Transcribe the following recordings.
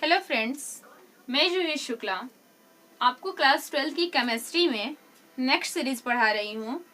Hello friends, मैं जूही शुक्ला आपको class 12 की केमिस्ट्री में नेक्स्ट सीरीज पढ़ा रही हूँ।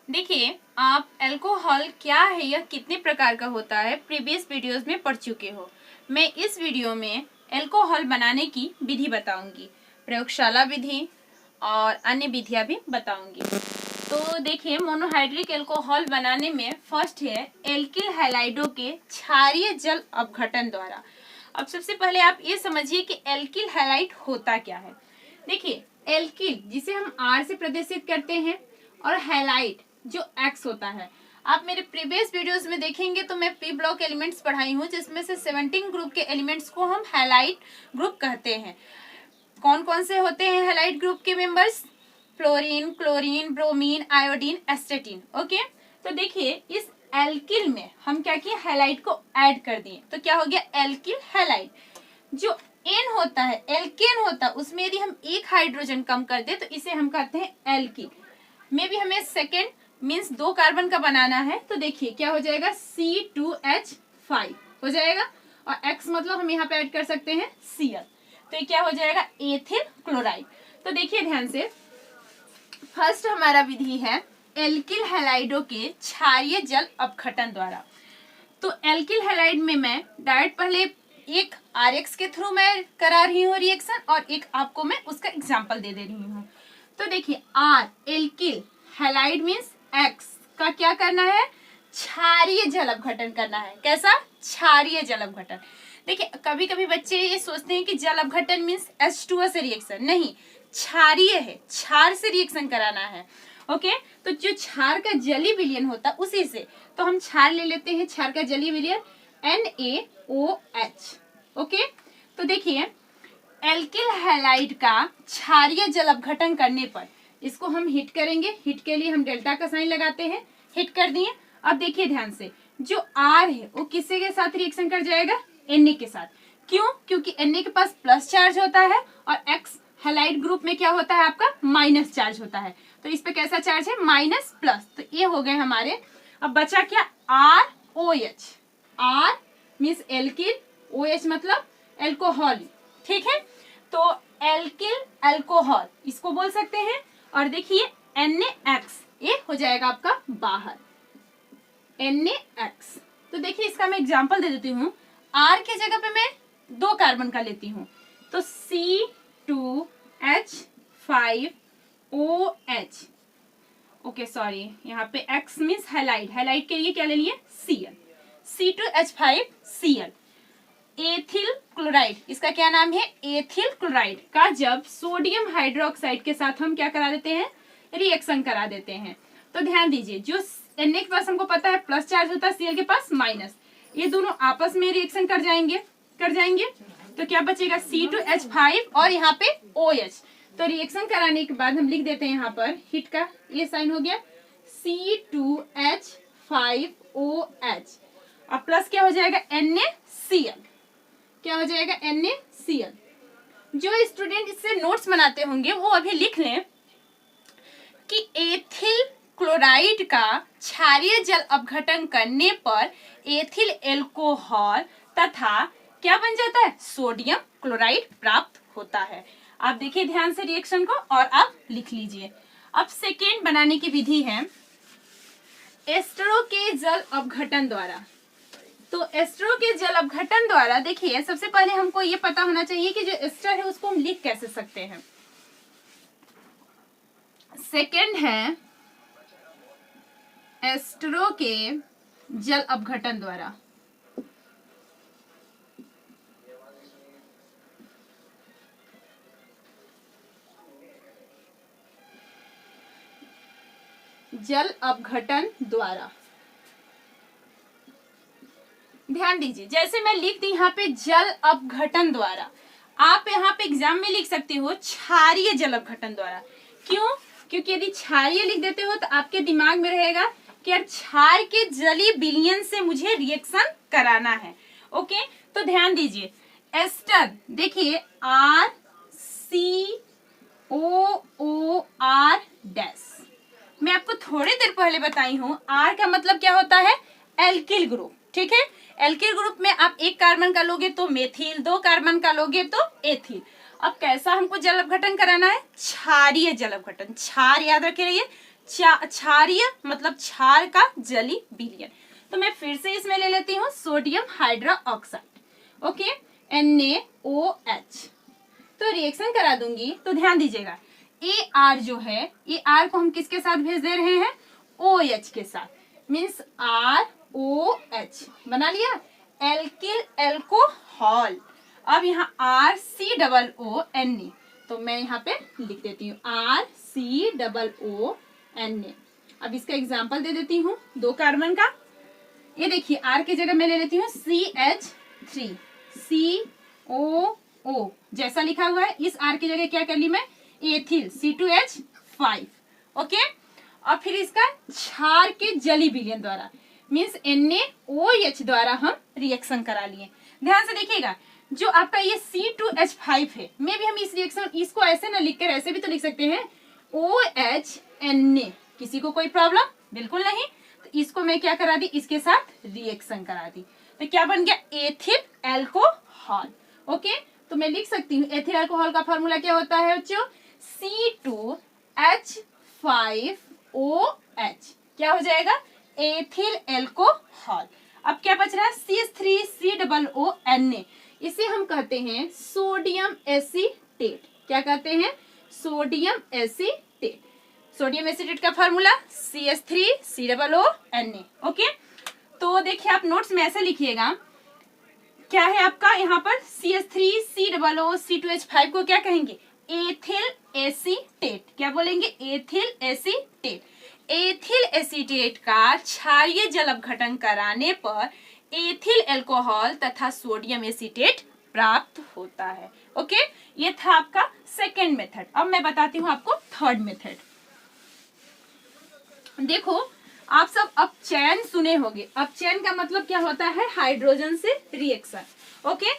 देखिए, आप अल्कोहल क्या है या कितने प्रकार का होता है प्रीवियस वीडियोस में पढ़ चुके हो। मैं इस वीडियो में अल्कोहल बनाने की विधि बताऊंगी, प्रयोगशाला विधि और अन्य विधियां भी बताऊंगी। तो देखिए, मोनोहाइड्रिक अल्कोहल बनाने में फर्स्ट है एल्किल हैलाइडों के क्षारीय जल अपघटन द्वारा। अब सबसे पहले आप ये समझिए कि एल्किल हैलाइड होता क्या है। देखिए, एल्किल जिसे हम आर से प्रदर्शित करते हैं और हैलाइड जो एक्स होता है। आप मेरे प्रीवियस वीडियोस में देखेंगे तो मैं पी ब्लॉक एलिमेंट्स पढ़ाई हूँ, जिसमें से 17 ग्रुप के एलिमेंट्स को हम हैलाइड ग्रुप कहते हैं। कौन कौन से होते हैं हैलाइड ग्रुप के members? Fluorine, chlorine, bromine, iodine, एस्टेटिन। Okay, तो देखिए इस एल्किल में हम क्या किए, हैलाइड को ऐड कर दिए, तो क्या हो गया एल्किल हैलाइड। जो एन होता है, एल्केन होता है, उसमें यदि हम एक हाइड्रोजन कम कर दे तो इसे हम कहते हैं एल्किल। में भी हमें सेकेंड मीन्स 2 कार्बन का बनाना है, तो देखिए क्या हो जाएगा C2H5 हो जाएगा, और X मतलब हम यहाँ पे ऐड कर सकते हैं Cl, तो ये क्या हो जाएगा एथिल क्लोराइड। तो देखिए ध्यान से, फर्स्ट हमारा विधि है एल्किल हैलाइडों के क्षारीय जल अपघटन द्वारा। तो एल्किल हैलाइड में मैं डायरेक्ट पहले एक RX के थ्रू मैं करा रही हूँ रिएक्शन, और एक आपको मैं उसका एग्जांपल दे रही हूँ। तो देखिए R alkyl halide means X का क्या करना है, क्षारीय जल अपघटन करना है। कैसा? क्षारीय जल अपघटन। देखिए कभी कभी बच्चे ये सोचते हैं कि जल अपघटन मीन्स H2O से रिएक्शन, नहीं, क्षारीय है, क्षार से रिएक्शन कराना है। ओके, तो जो क्षार का जलीय विलयन होता है उसी से, तो हम क्षार ले लेते हैं, क्षार का जलीय विलयन NaOH। ओके, तो देखिए एल्किल हैलाइड का क्षारीय जल अपघटन करने पर इसको हम हिट करेंगे। हिट के लिए हम डेल्टा का साइन लगाते हैं, हिट कर दिए। अब देखिए ध्यान से, जो R है वो किससे के साथ रिएक्शन कर जाएगा, Na के साथ। क्यों? क्योंकि Na के पास प्लस चार्ज होता है और X हैलाइड ग्रुप में क्या होता है आपका, माइनस चार्ज होता है। तो इस पे कैसा चार्ज है, माइनस प्लस, तो ये हो गए हमारे। अब बचा क्या, ROH। R means alkyl, OH मतलब एल्कोहल, ठीक है। तो एल्किल अल्कोहल इसको बोल सकते हैं। और देखिए NaX ये हो जाएगा आपका बाहर, NaX। तो देखिए इसका मैं एग्जांपल दे देती हूँ। R की जगह पे मैं 2 कार्बन का लेती हूँ, तो C2H5OH। ओके सॉरी, यहाँ पे X मीन्स हैलाइड, हैलाइड के लिए क्या ले लिए, Cl, C2H5Cl। एथिल क्लोराइड, इसका क्या नाम है, एथिल क्लोराइड का जब सोडियम हाइड्रोक्साइड के साथ हम क्या करा देते हैं, रिएक्शन करा देते हैं। तो ध्यान दीजिए, जो Na के पास हमको पता है प्लस चार्ज होता है, Cl के पास माइनस, ये दोनों आपस में रिएक्शन कर जाएंगे। तो क्या बचेगा C2H5 और यहाँ पे OH। तो रिएक्शन कराने के बाद हम लिख देते हैं यहाँ पर हिट का ये साइन हो गया C2H5OH, और प्लस क्या हो जाएगा NaCl, क्या हो जाएगा NaCl। जो स्टूडेंट इससे नोट्स बनाते होंगे वो अभी लिख लें कि एथिल क्लोराइड का क्षारीय जल अपघटन करने पर एथिल एल्कोहल तथा क्या बन जाता है, सोडियम क्लोराइड प्राप्त होता है। आप देखिए ध्यान से रिएक्शन को और आप लिख लीजिए। अब सेकेंड बनाने की विधि है एस्टरो के जल अपघटन द्वारा। तो एस्टरो के जल अपघटन द्वारा देखिए, सबसे पहले हमको ये पता होना चाहिए कि जो एस्टर है उसको हम लिख कैसे सकते हैं। सेकंड है एस्टरो के जल अपघटन द्वारा। जल अपघटन द्वारा ध्यान दीजिए, जैसे मैं लिख दी यहाँ पे जल अपघटन द्वारा, आप यहाँ पे एग्जाम में लिख सकते हो क्षारीय जल अपघटन द्वारा। क्यों? क्योंकि यदि क्षारीय लिख देते हो तो आपके दिमाग में रहेगा कि यार क्षार के जलीय विलयन से मुझे रिएक्शन कराना है। ओके, तो ध्यान दीजिए एस्टर, देखिए RCOOR डैश, मैं आपको थोड़ी देर पहले बताई हूं R का मतलब क्या होता है, एल्किल ग्रुप। ठीक है। एल्किल ग्रुप में आप एक कार्बन का लोगे तो मेथिल, 2 कार्बन का लोगे तो एथिल। अब कैसा हमको जल अपघटन कराना है? क्षारीय जल अपघटन। क्षार याद रखे रहिए, क्षारीय मतलब क्षार का जली विलयन। तो मैं फिर से इसमें ले लेती हूँ सोडियम हाइड्रोक्साइड, ओके, NaOH। तो रिएक्शन करा दूंगी तो ध्यान दीजिएगा, AR जो है, AR को हम किसके साथ भेज दे रहे हैं? OH के साथ, मीन्स ROH बना लिया, एल्किल एल्कोहल। अब यहाँ RCOONA, तो मैं यहाँ पे लिख देती हूँ RCOONA। अब इसका एग्जाम्पल दे देती हूँ 2 कार्बन का। ये देखिए R की जगह मैं ले लेती हूँ CH3, COO जैसा लिखा हुआ है, इस R की जगह क्या कर ली मैं? Ethyl, C2H5, okay. और फिर इसका क्षार के जली विलयन द्वारा, मीन्स NaOH द्वारा हम रिएक्शन करा लिए। ध्यान से देखिएगा, जो आपका ये C2H5 है, मे भी हम इस रिएक्शन इसको ऐसे ना लिख कर ऐसे भी तो लिख सकते हैं OH Na। किसी को कोई प्रॉब्लम? बिल्कुल नहीं। तो इसको मैं क्या करा दी? इसके साथ रिएक्शन करा दी, तो क्या बन गया? Ethyl alcohol, okay. तो मैं लिख सकती हूँ एथिल एल्कोहल का फॉर्मूला क्या होता है बच्चों? C2H5OH। क्या हो जाएगा? Ethyl alcohol. अब क्या बच रहा है? CH3COONA। इसे हम कहते हैं सोडियम एसीटेट। क्या कहते हैं? Sodium acetate. सोडियम एसीटेट का फॉर्मूला CH3COONA, ओके। तो देखिए आप नोट्स में ऐसे लिखिएगा, क्या है आपका यहाँ पर? CH3COO C2H5 को क्या कहेंगे? Ethyl acetate. क्या बोलेंगे? Ethyl acetate. एथिल एसीटेट का क्षारीय जल अपघटन कराने पर एथिल एल्कोहल तथा सोडियम एसीटेट प्राप्त होता है, ओके। ये था आपका सेकेंड मेथड। अब मैं बताती हूँ आपको थर्ड मेथड। देखो आप सब अपचयन सुने होंगे। अपचयन का मतलब क्या होता है? हाइड्रोजन से रिएक्शन, ओके।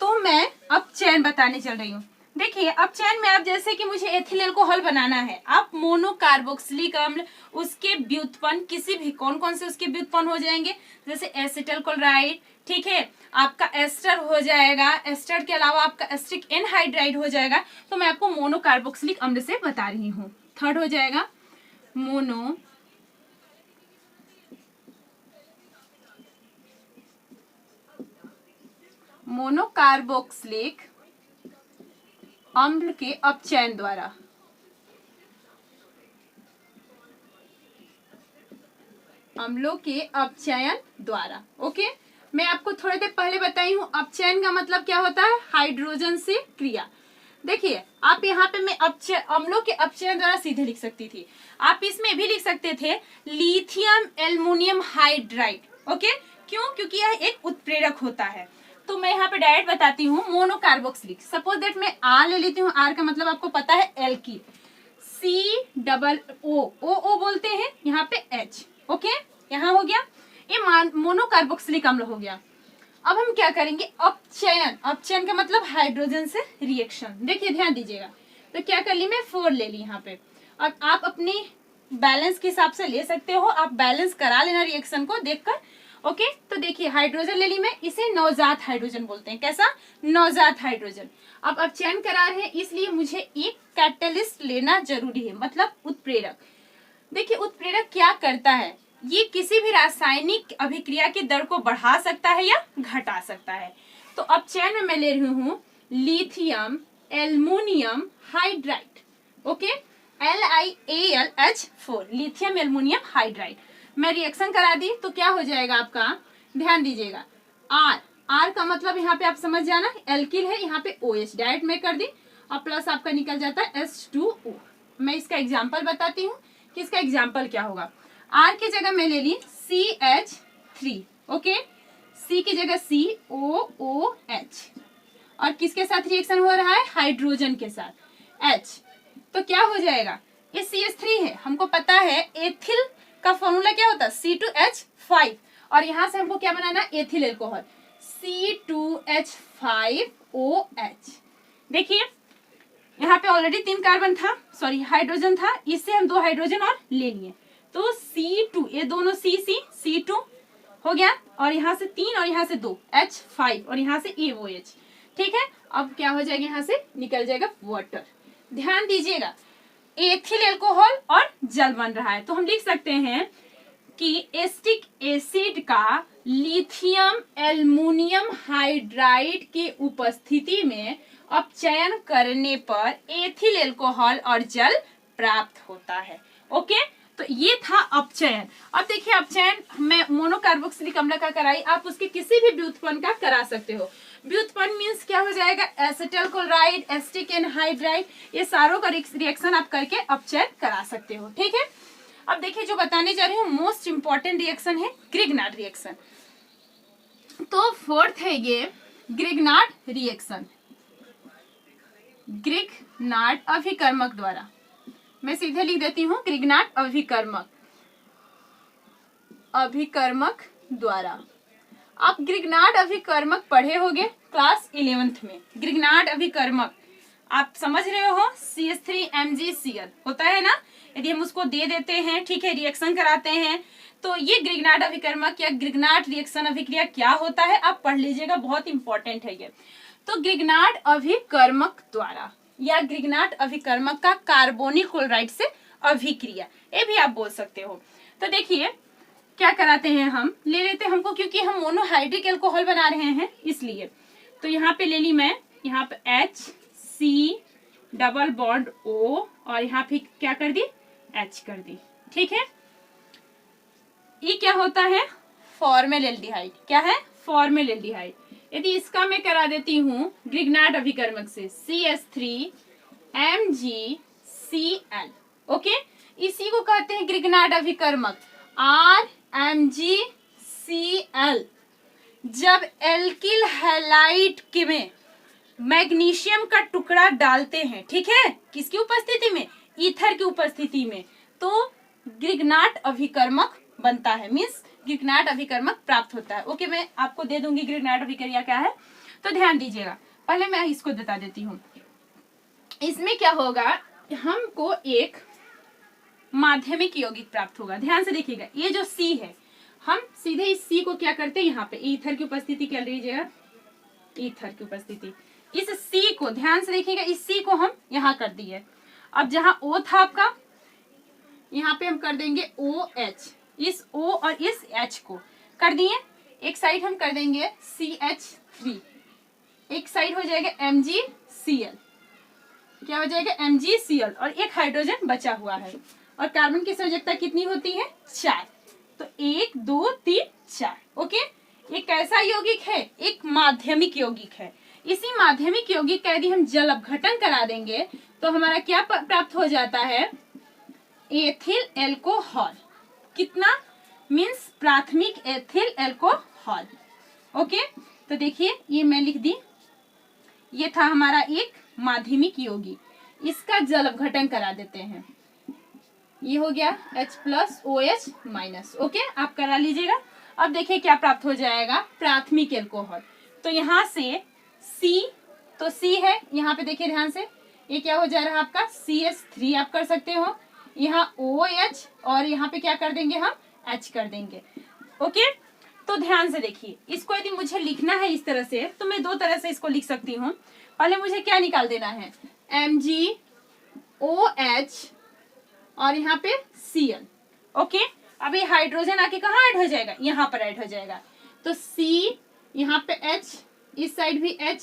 तो मैं अपचयन बताने चल रही हूँ। देखिए अपचयन में आप जैसे कि मुझे एथिल एल्कोहल बनाना है, आप मोनोकार्बोक्सिलिक अम्ल, उसके व्युत्पन्न किसी भी कौन कौन से उसके व्युत्पन्न हो जाएंगे, जैसे एसिटल क्लोराइड, ठीक है, आपका एस्टर हो जाएगा, एस्टर के अलावा आपका एस्टिक एनहाइड्राइड हो जाएगा। तो मैं आपको मोनोकार्बोक्सिलिक अम्ल से बता रही हूँ। थर्ड हो जाएगा मोनोकार्बोक्सिलिक अम्ल के अपचयन द्वारा। अम्लों के अपचयन द्वारा, ओके। मैं आपको थोड़ी देर पहले बताई हूँ अपचयन का मतलब क्या होता है? हाइड्रोजन से क्रिया। देखिए आप यहाँ पे मैं अम्लों के अपचयन द्वारा सीधे लिख सकती थी, आप इसमें भी लिख सकते थे लिथियम एल्युमिनियम हाइड्राइड, ओके। क्यों? क्योंकि यह एक उत्प्रेरक होता है। तो मैं यहाँ पे डायरेक्ट बताती हूँ मोनोकार्बोक्सिलिक। सपोज दैट मैं आर ले लेती हूँ, आर का मतलब आपको पता है एल्कीन, COO बोलते हैं, यहाँ पे H, ओके। यहाँ हो गया, ये मोनोकार्बोक्सिलिक अम्ल हो गया। अब हम क्या करेंगे? अपचयन। अपचयन का मतलब हाइड्रोजन से रिएक्शन। देखिए ध्यान दीजिएगा, तो क्या कर ली मैं? 4 ले ली यहाँ पे। अब आप अपनी बैलेंस के हिसाब से ले सकते हो, आप बैलेंस करा लेना रिएक्शन को देखकर, ओके। तो देखिए हाइड्रोजन ले ली मैं, इसे नवजात हाइड्रोजन बोलते हैं। कैसा? नवजात हाइड्रोजन। अब अपचयन करा रहे हैं इसलिए मुझे एक कैटलिस्ट लेना जरूरी है, मतलब उत्प्रेरक। देखिए उत्प्रेरक क्या करता है? ये किसी भी रासायनिक अभिक्रिया की दर को बढ़ा सकता है या घटा सकता है। तो अपचयन में मैं ले रही हूँ lithium aluminium hydride, okay, LiAlH4, lithium aluminium hydride. मैं रिएक्शन करा दी तो क्या हो जाएगा आपका? ध्यान दीजिएगा, R का मतलब यहाँ पे आप समझ जाना, एल्किल है, यहाँ पे OH डायरेक्ट में कर दी, और प्लस आपका निकल जाता है H2O। मैं इसका एग्जाम्पल बताती हूँ कि इसका एग्जाम्पल क्या होगा। R की जगह मैं ले ली CH3, ओके, C की जगह COOH, और किसके साथ रिएक्शन हो रहा है? हाइड्रोजन के साथ, H। तो क्या हो जाएगा? ये CH3 है, हमको पता है एथिल का फॉर्मूला क्या होता है? C2H5, और यहां से हमको क्या बनाना? Ethyl alcohol, C2H5OH। देखिए यहाँ पे ऑलरेडी 3 कार्बन था, सॉरी हाइड्रोजन था, इससे हम 2 हाइड्रोजन और ले लिए, तो C2, ये दोनों C2 हो गया, और यहाँ से 3 और यहाँ से 2 H5 और यहाँ से AOH। ठीक है, अब क्या हो जाएगा, यहाँ से निकल जाएगा वाटर। ध्यान दीजिएगा, एथिल एल्कोहल और जल बन रहा है, तो हम लिख सकते हैं कि एसिटिक एसिड का लिथियम एल्युमिनियम हाइड्राइड के उपस्थिति में अपचयन करने पर एथिल एल्कोहल और जल प्राप्त होता है। ओके, तो ये था अपचयन। अब देखिए, अपचयन मैं मोनोकार्बोक्सिलिक अम्ल का कराई, आप उसके किसी भी व्युत्पन्न का करा सकते हो। व्युत्पन्न मीन्स क्या हो जाएगा, एसिटल क्लोराइड, एसिटिक एनहाइड्राइड, ये सारों का रिएक्शन आप करके अपचयन करा सकते हो। ठीक है, अब देखिए जो बताने जा रही हूँ मोस्ट इंपॉर्टेंट रिएक्शन है ग्रिग्नार्ड रिएक्शन। तो फोर्थ है ये ग्रिग्नार्ड रिएक्शन, ग्रिग्नार्ड अभिकर्मक द्वारा। मैं सीधे लिख देती हूँ, ग्रिग्नार्ड अभिकर्मक द्वारा। आप ग्रिग्नार्ड अभिकर्मक पढ़े होंगे क्लास 11th में। ग्रिग्नार्ड अभिकर्मक आप समझ रहे हो, CH3MgCl होता है ना, यदि हम उसको दे देते हैं, ठीक है, रिएक्शन कराते हैं, तो ये ग्रिग्नार्ड अभिकर्मक या ग्रिग्नार्ड रिएक्शन अभिक्रिया क्या होता है, आप पढ़ लीजिएगा, बहुत इंपॉर्टेंट है ये। तो ग्रिग्नार्ड अभिकर्मक द्वारा या ग्रिग्नार्ड अभिकर्मक का कार्बोनिल क्लोराइड से अभिक्रिया, ये भी आप बोल सकते हो। तो देखिए क्या कराते हैं, हम ले लेते हैं, हमको क्योंकि हम मोनोहाइड्रिक एल्कोहल बना रहे हैं इसलिए, तो यहाँ पे ले ली मैं, यहाँ पे HC डबल बॉन्ड O और यहाँ पे क्या कर दी, H कर दी। ठीक है, ये क्या होता है, फॉर्मेल्डिहाइड। क्या है, फॉर्मेल्डिहाइड। यदि इसका मैं करा देती हूँ ग्रिग्नार्ड अभिकर्मक से CH3MgCl। ओके, इसी को कहते हैं ग्रिग्नार्ड अभिकर्मक RMgCl। जब एल्किल हैलाइड में मैग्नीशियम का टुकड़ा डालते हैं, ठीक है, किसकी उपस्थिति में, ईथर की उपस्थिति में, तो ग्रिग्नार्ड अभिकर्मक बनता है, मीन्स ग्रिग्नार्ड अभिकर्मक प्राप्त होता है। ओके, मैं आपको दे दूंगी ग्रिग्नार्ड अभिक्रिया क्या है, तो ध्यान दीजिएगा। पहले मैं इसको बता देती हूँ, इसमें क्या होगा, हमको एक माध्यमिक यौगिक प्राप्त होगा। ध्यान से देखिएगा, ये जो C है, हम सीधे इस C को क्या करते हैं, यहाँ पे ईथर की उपस्थिति क्या लीजिएगा, ईथर की उपस्थिति, इस C को ध्यान से देखिएगा, इस C को हम यहाँ कर दिए। अब जहाँ O था आपका, यहाँ पे हम कर देंगे OH, इस O और इस H को कर दिए। एक साइड हम कर देंगे CH3, एक साइड हो जाएगा MgCl, क्या हो जाएगा, MgCl, और एक हाइड्रोजन बचा हुआ है, और कार्बन की संयोजकता कितनी होती है, 4, तो 1 2 3 4। ओके, ये कैसा यौगिक है, एक माध्यमिक यौगिक है। इसी माध्यमिक यौगिक का यदि हम जल अपघटन करा देंगे तो हमारा क्या प्राप्त हो जाता है, एथिल एल्कोहल। कितना, मीन्स प्राथमिक एथिल एल्कोहल। ओके, तो देखिए ये मैं लिख दी, ये था हमारा एक माध्यमिक यौगिक, इसका जल अपघटन करा देते हैं, ये हो गया H+OH-। ओके, आप करा लीजिएगा। अब देखिए क्या प्राप्त हो जाएगा, प्राथमिक एल्कोहल। तो यहाँ से C, तो C है, यहाँ पे देखिए ध्यान से, ये क्या हो जा रहा है आपका CH3 आप कर सकते हो, यहाँ OH और यहाँ पे क्या कर देंगे हम, H कर देंगे। ओके, तो ध्यान से देखिए, इसको यदि मुझे लिखना है इस तरह से, तो मैं दो तरह से इसको लिख सकती हूँ। पहले मुझे क्या निकाल देना है, MgOH और यहाँ पे Cl। ओके, अब ये हाइड्रोजन आके कहाँ ऐड हो जाएगा, यहाँ पर ऐड हो जाएगा, तो C, यहाँ पे H, इस साइड भी H,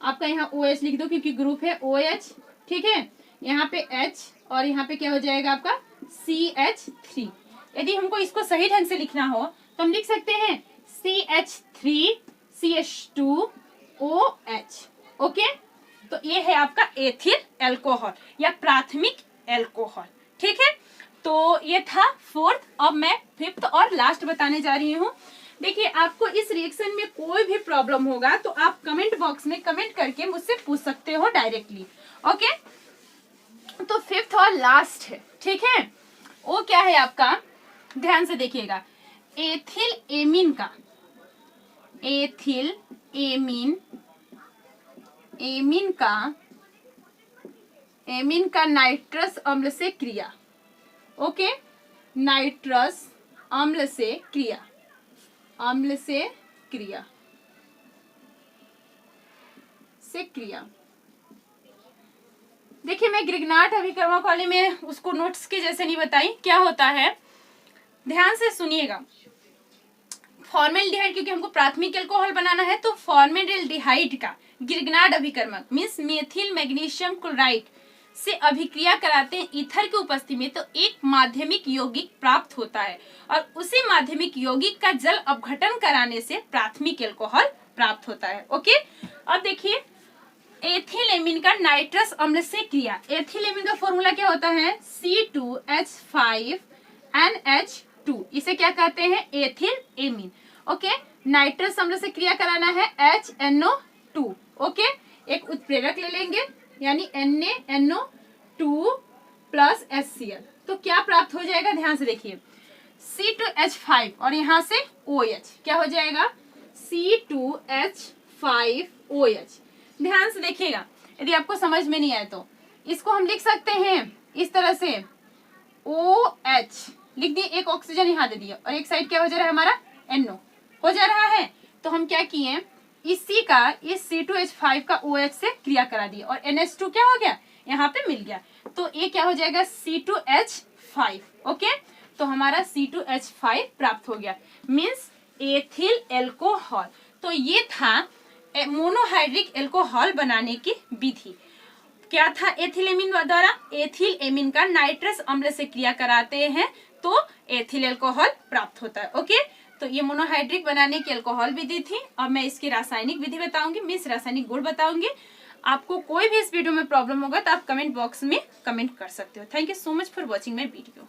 आपका यहाँ OH लिख दो क्योंकि ग्रुप है OH। ठीक है, यहाँ पे H और यहाँ पे क्या हो जाएगा आपका CH3। यदि हमको इसको सही ढंग से लिखना हो तो हम लिख सकते हैं CH3CH2OH। ओके, तो ये है आपका एथिल एल्कोहल या प्राथमिक एल्कोहल। ठीक है, तो ये था फोर्थ। अब मैं फिफ्थ और लास्ट बताने जा रही हूँ। देखिए, आपको इस रिएक्शन में कोई भी प्रॉब्लम होगा तो आप कमेंट बॉक्स में कमेंट करके मुझसे पूछ सकते हो डायरेक्टली। ओके, तो फिफ्थ और लास्ट है, ठीक है, वो क्या है आपका, ध्यान से देखिएगा, एथिल एमीन का, एथिल एमीन का नाइट्रस अम्ल से क्रिया। ओके, नाइट्रस अम्ल से क्रिया। अम्ल से क्रिया देखिए, मैं ग्रिग्नार्ड अभिकर्मक वाले में उसको नोट्स के जैसे नहीं बताई। क्या होता है, ध्यान से सुनिएगा। फॉर्मेल्डिहाइड, क्योंकि हमको प्राथमिक अल्कोहल बनाना है, तो फॉर्मेल्डिहाइड का ग्रिग्नार्ड अभिकर्मक मीन्स मेथिल मैग्नीशियम क्लोराइड से अभिक्रिया कराते हैं ईथर की उपस्थिति में, तो एक माध्यमिक यौगिक प्राप्त होता है और उसी माध्यमिक यौगिक का जल अपघटन कराने से प्राथमिक अल्कोहल प्राप्त होता है। ओके, अब देखिए एथिलेमिन का नाइट्रस अम्ल से क्रिया। एथिलेमिन का फॉर्मूला क्या होता है, C2H5NH2। इसे क्या कहते हैं, एथिलेमिन। ओके, नाइट्रस अम्ल से क्रिया कराना है HNO2। ओके, एक उत्प्रेरक ले लेंगे यानी NaNO2 प्लस HCl, तो क्या प्राप्त हो जाएगा, ध्यान से देखिए C2H5 और यहाँ से OH क्या हो जाएगा, C2H5OH। ध्यान से देखिएगा, यदि आपको समझ में नहीं आए तो इसको हम लिख सकते हैं इस तरह से, OH लिख दिए, एक ऑक्सीजन यहाँ दे दिया और एक साइड क्या हो जा रहा है हमारा, NO हो जा रहा है। तो हम क्या किए, इसी का इस C2H5 का OH से क्रिया करा दिया और NH2 क्या हो गया, यहाँ पे मिल गया, तो ये क्या हो जाएगा C2H5। ओके, तो हमारा C2H5 प्राप्त हो गया, मीन्स एथिल एल्कोहल। तो ये था मोनोहाइड्रिक एल्कोहल बनाने की विधि। क्या था, एथिलेमिन द्वारा एथिल एमिन का नाइट्रस अम्ल से क्रिया कराते हैं तो एथिल एल्कोहल प्राप्त होता है। ओके, तो ये मोनोहाइड्रिक बनाने की अल्कोहल विधि थी। अब मैं इसकी रासायनिक विधि बताऊंगी, मीन्स रासायनिक गुण बताऊंगी। आपको कोई भी इस वीडियो में प्रॉब्लम होगा तो आप कमेंट बॉक्स में कमेंट कर सकते हो। Thank you so much for watching my video.